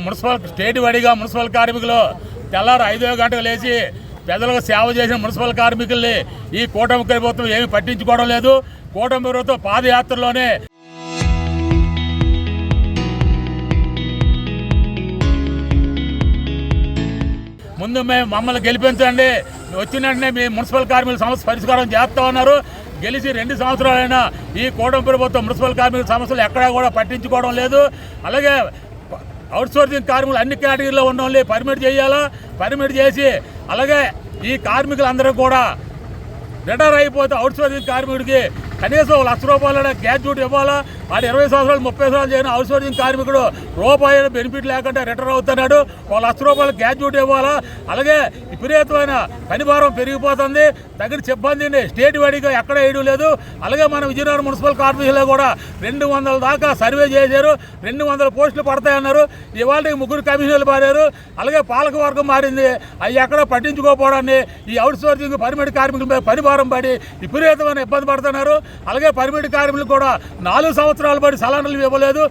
Municipal state వారీగా municipal కార్మికులు తెల్లారు 5 గంటలకు లేచి ప్రజలకు సేవ చేసిన మున్సిపల్ కార్మికుల్ని ఈ కూటమి ప్రభుత్వం ఏమీ పట్టించుకోవడం లేదు. కూటమి ప్రభుత్వం పాదయాత్రలోనే ముందు మమ్మల్ని గెలిపించండి, వచ్చిన వెంటనే మీ మున్సిపల్ కార్మికుల సమస్య పరిష్కారం చేస్తామన్నారు. గెలిచి 2 సంవత్సరాలైనా ఈ కూటమి ప్రభుత్వం మున్సిపల్ కార్మికుల సమస్యలు ఎక్కడా కూడా పట్టించుకోవడం లేదు. అలాగే అవుట్సోర్సింగ్ కార్మికులు అన్ని కేటగిరీలో ఉన్న వాళ్ళు పర్మిట్ చేయాలా, పర్మిట్ చేసి అలాగే ఈ కార్మికులందరూ కూడా రిటైర్ అయిపోతే అవుట్సోర్సింగ్ కార్మికుడికి కనీసం ₹1,00,000 గ్రాట్యుటీ ఇవ్వాలా. వాడు 20 సంవత్సరాలు 30 సంవత్సరాలు చేయని అవుట్సోర్సింగ్ కార్మికుడు రూపాయి బెనిఫిట్ లేకుండా రిటైర్ అవుతున్నాడు. ₹1,00,000 గ్రాట్యుటీ ఇవ్వాలా. అలాగే విపరీతమైన పనిభారం పెరిగిపోతుంది. తగిన సిబ్బందిని స్టేట్ వారీగా ఎక్కడ వేయడం లేదు. అలాగే మన విజయనగరం మున్సిపల్ కార్పొరేషన్లో కూడా 200 దాకా సర్వే చేశారు. 200 పోస్టులు పడతాయన్నారు. ఇవాళ 3 కమిషనర్లు మారారు. అలాగే పాలకవర్గం మారింది. అవి ఎక్కడ పట్టించుకోకపోవడాన్ని ఈ అవుట్సోర్సింగ్ పర్మిట్ కార్మికుల మీద పనిభారం పడి విపరీతమైన ఇబ్బంది పడుతున్నారు. అలాగే పర్మిట్ కార్మికులు కూడా 4 సంవత్సరాలు పడి సలాన్లు ఇవ్వలేదు.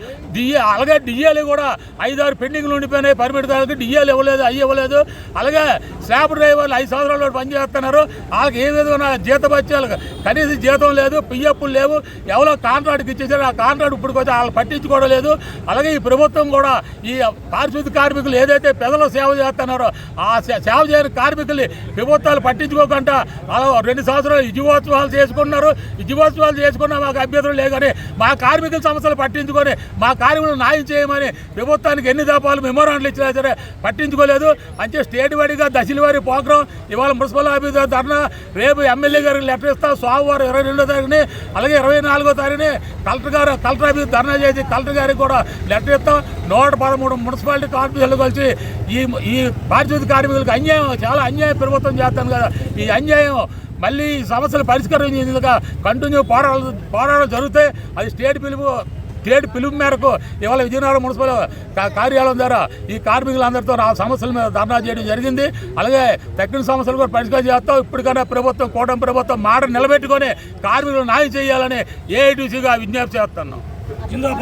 అలాగే డిఏలు కూడా 5-6 పెండింగ్లు ఉండిపోయినాయి. పర్మిట్ కార్మికులకు డిఏలు ఇవ్వలేదు, అవి ఇవ్వలేదు. అలాగే స్లాబ్ డ్రైవర్లు 5 సంవత్సరాల పాటు పనిచేస్తున్నారు. వాళ్ళకి ఏ విధమైన జీతభత్యాలు కనీసం జీతం లేదు, పిఎఫ్లు లేవు. ఎవరో కాంట్రాక్ట్కి ఇచ్చేసారు. ఆ కాంట్రాక్ట్ ఇప్పుడు కొంచెం వాళ్ళు పట్టించుకోవడం లేదు. అలాగే ఈ ప్రభుత్వం కూడా ఈ పారిశుద్ధ్య కార్మికులు ఏదైతే ప్రజలకు సేవ చేస్తున్నారో ఆ సేవ చేయని కార్మికుల్ని ప్రభుత్వాలు పట్టించుకోకుండా 2 సంవత్సరాలు విజయోత్సవాలు చేసుకున్నారు. విజయోత్సవాలు చేసుకున్నా మాకు అభ్యర్థులు లేదని మా కార్మికుల సమస్యలు పట్టించుకొని మా కార్మికులు న్యాయం చేయమని ప్రభుత్వానికి ఎన్ని దఫాలు మెమోరాండ్లు ఇచ్చినా సరే పట్టించుకోలేదు. అంటే స్టేట్ వారీగా దశల వారి ప్రోగ్రాం ఇవాళ మున్సిపల్ ఆఫీస్ ధర్నా, రేపు ఎమ్మెల్యే గారికి లెటర్ ఇస్తాం. సోమవారం 22వ తారీఖుని అలాగే 24వ తారీఖుని కలెక్టర్ ఆఫీస్ ధర్నా చేసి కలెక్టర్ గారికి కూడా లెటర్ ఇస్తాం. 113 మున్సిపాలిటీ కార్పొరేషన్లు కలిసి ఈ పారిశుద్ధ్య కార్మికులకు అన్యాయం, చాలా అన్యాయం ప్రభుత్వం చేస్తాను కదా. ఈ అన్యాయం మళ్ళీ ఈ సమస్యలు పరిష్కరించేందుకు కంటిన్యూ పోరాటాలు జరుగుతాయి. అది స్టేట్ పిలుపు మేరకు ఇవాళ విజయనగరం మున్సిపల్ కార్యాలయం ద్వారా ఈ కార్మికులందరితో ఆ సమస్యల మీద ధర్నా చేయడం జరిగింది. అలాగే తగ్గిన సమస్యలు కూడా పరిష్కారం చేస్తాం. ఇప్పటికైనా ప్రభుత్వం, కూటమి ప్రభుత్వం మాట నిలబెట్టుకొని కార్మికులు న్యాయం చేయాలని ఏఐటీసీగా విజ్ఞప్తి చేస్తున్నాం.